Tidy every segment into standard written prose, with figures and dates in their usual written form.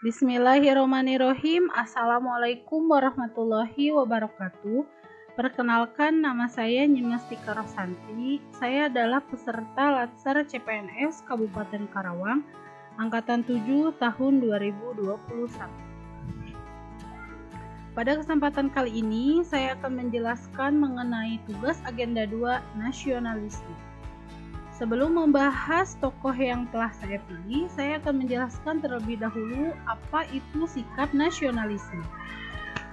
Bismillahirrahmanirrahim. Assalamualaikum warahmatullahi wabarakatuh. Perkenalkan, nama saya Nyimastika Rosanti. Saya adalah peserta Latsar CPNS Kabupaten Karawang Angkatan 7 tahun 2021. Pada kesempatan kali ini saya akan menjelaskan mengenai tugas agenda 2 nasionalisme. Sebelum membahas tokoh yang telah saya pilih, saya akan menjelaskan terlebih dahulu apa itu sikap nasionalisme.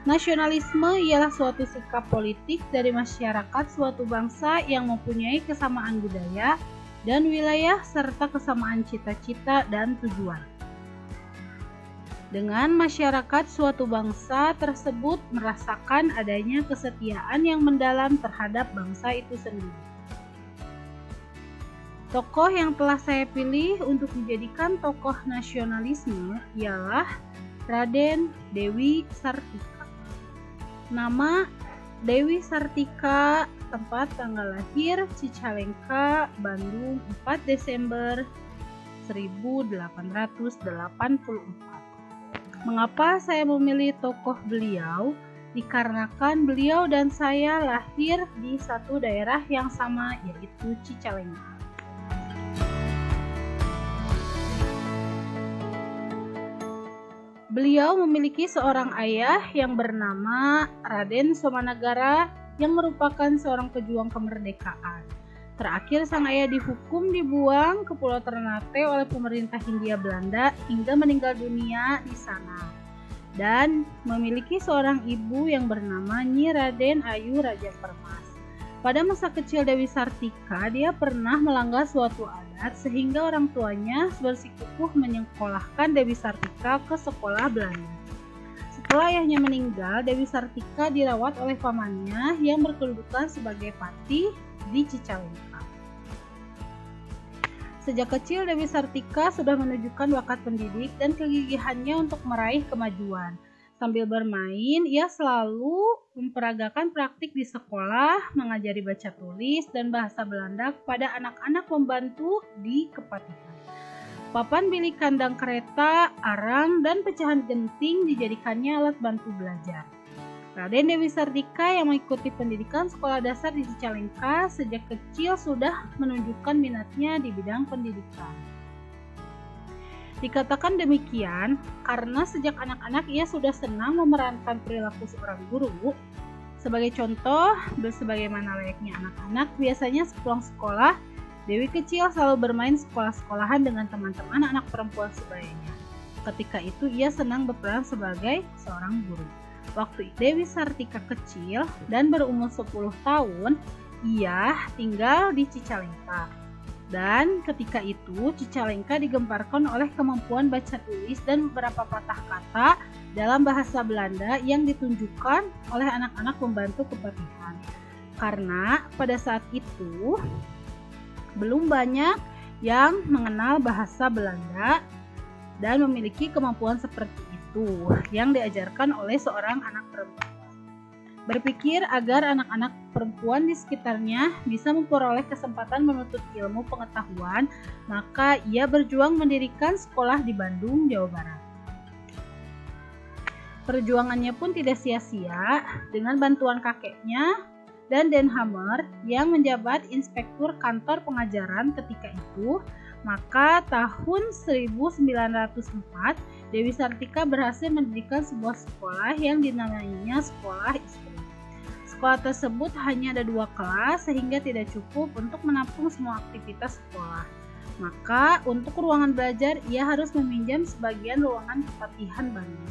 Nasionalisme ialah suatu sikap politik dari masyarakat suatu bangsa yang mempunyai kesamaan budaya dan wilayah serta kesamaan cita-cita dan tujuan. Dengan masyarakat suatu bangsa tersebut merasakan adanya kesetiaan yang mendalam terhadap bangsa itu sendiri. Tokoh yang telah saya pilih untuk dijadikan tokoh nasionalisme ialah Raden Dewi Sartika. Nama Dewi Sartika, tempat tanggal lahir Cicalengka, Bandung 4 Desember 1884. Mengapa saya memilih tokoh beliau? Dikarenakan beliau dan saya lahir di satu daerah yang sama, yaitu Cicalengka. Beliau memiliki seorang ayah yang bernama Raden Somanagara yang merupakan seorang pejuang kemerdekaan. Terakhir sang ayah dihukum dibuang ke Pulau Ternate oleh pemerintah Hindia Belanda hingga meninggal dunia di sana. Dan memiliki seorang ibu yang bernama Nyi Raden Ayu Raja Permas. Pada masa kecil Dewi Sartika, dia pernah melanggar suatu adat sehingga orang tuanya bersikukuh menyekolahkan Dewi Sartika ke sekolah Belanda. Setelah ayahnya meninggal, Dewi Sartika dirawat oleh pamannya yang berkedudukan sebagai patih di Cicalengka. Sejak kecil Dewi Sartika sudah menunjukkan bakat pendidik dan kegigihannya untuk meraih kemajuan. Sambil bermain, ia selalu memperagakan praktik di sekolah, mengajari baca tulis dan bahasa Belanda kepada anak-anak pembantu di kepatihan. Papan bilik kandang kereta, arang, dan pecahan genting dijadikannya alat bantu belajar. Raden Dewi Sartika yang mengikuti pendidikan sekolah dasar di Cicalengka sejak kecil sudah menunjukkan minatnya di bidang pendidikan. Dikatakan demikian karena sejak anak-anak ia sudah senang memerankan perilaku seorang guru. Sebagai contoh, sebagaimana layaknya anak-anak, biasanya sepulang sekolah, Dewi kecil selalu bermain sekolah-sekolahan dengan teman-teman anak perempuan sebayanya. Ketika itu ia senang berperan sebagai seorang guru. Waktu Dewi Sartika kecil dan berumur 10 tahun, ia tinggal di Cicalengka. Dan ketika itu Cicalengka digemparkan oleh kemampuan baca tulis dan beberapa patah kata dalam bahasa Belanda yang ditunjukkan oleh anak-anak pembantu kepatihan. Karena pada saat itu belum banyak yang mengenal bahasa Belanda dan memiliki kemampuan seperti itu yang diajarkan oleh seorang anak perempuan. Berpikir agar anak-anak perempuan di sekitarnya bisa memperoleh kesempatan menuntut ilmu pengetahuan, maka ia berjuang mendirikan sekolah di Bandung, Jawa Barat. Perjuangannya pun tidak sia-sia. Dengan bantuan kakeknya dan Den Hammer yang menjabat inspektur kantor pengajaran ketika itu, maka tahun 1904 Dewi Sartika berhasil mendirikan sebuah sekolah yang dinamainya Sekolah Istri. Sekolah tersebut hanya ada 2 kelas sehingga tidak cukup untuk menampung semua aktivitas sekolah. Maka untuk ruangan belajar ia harus meminjam sebagian ruangan kepatihan Bandung.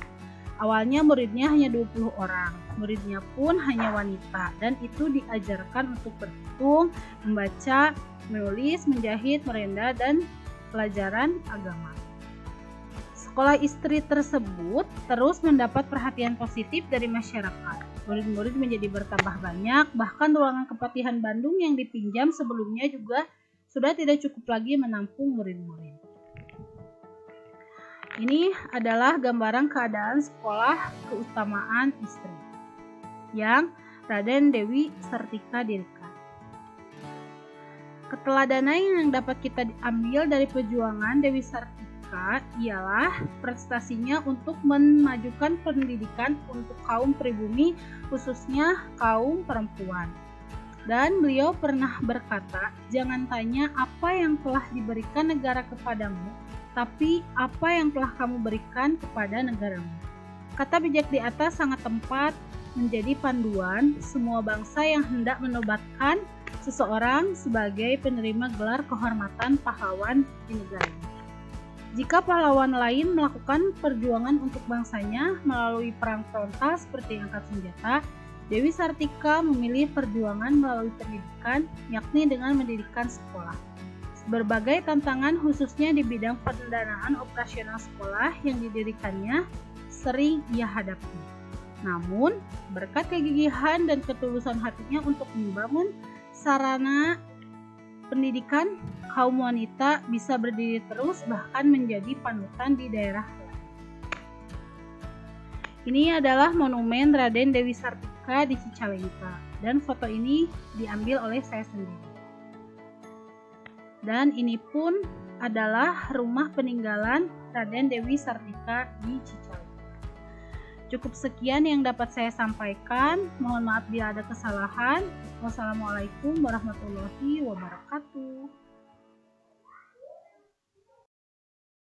Awalnya muridnya hanya 20 orang. Muridnya pun hanya wanita dan itu diajarkan untuk berhitung, membaca, menulis, menjahit, merenda, dan pelajaran agama. Sekolah istri tersebut terus mendapat perhatian positif dari masyarakat. Murid-murid menjadi bertambah banyak, bahkan ruangan kepatihan Bandung yang dipinjam sebelumnya juga sudah tidak cukup lagi menampung murid-murid. Ini adalah gambaran keadaan sekolah keutamaan istri yang Raden Dewi Sartika dirikan. Keteladanan yang dapat kita ambil dari perjuangan Dewi Sartika Sartika ialah prestasinya untuk memajukan pendidikan untuk kaum pribumi, khususnya kaum perempuan. Dan beliau pernah berkata, jangan tanya apa yang telah diberikan negara kepadamu, tapi apa yang telah kamu berikan kepada negaramu. Kata bijak di atas sangat tepat menjadi panduan semua bangsa yang hendak menobatkan seseorang sebagai penerima gelar kehormatan pahlawan di negaranya. Jika pahlawan lain melakukan perjuangan untuk bangsanya melalui perang frontal seperti angkat senjata, Dewi Sartika memilih perjuangan melalui pendidikan, yakni dengan mendirikan sekolah. Berbagai tantangan khususnya di bidang pendanaan operasional sekolah yang didirikannya sering ia hadapi. Namun, berkat kegigihan dan ketulusan hatinya untuk membangun sarana pendidikan, kaum wanita bisa berdiri terus bahkan menjadi panutan di daerah lain. Ini adalah monumen Raden Dewi Sartika di Cicalengka dan foto ini diambil oleh saya sendiri. Dan ini pun adalah rumah peninggalan Raden Dewi Sartika di Cicalengka. Cukup sekian yang dapat saya sampaikan. Mohon maaf bila ada kesalahan. Wassalamualaikum warahmatullahi wabarakatuh.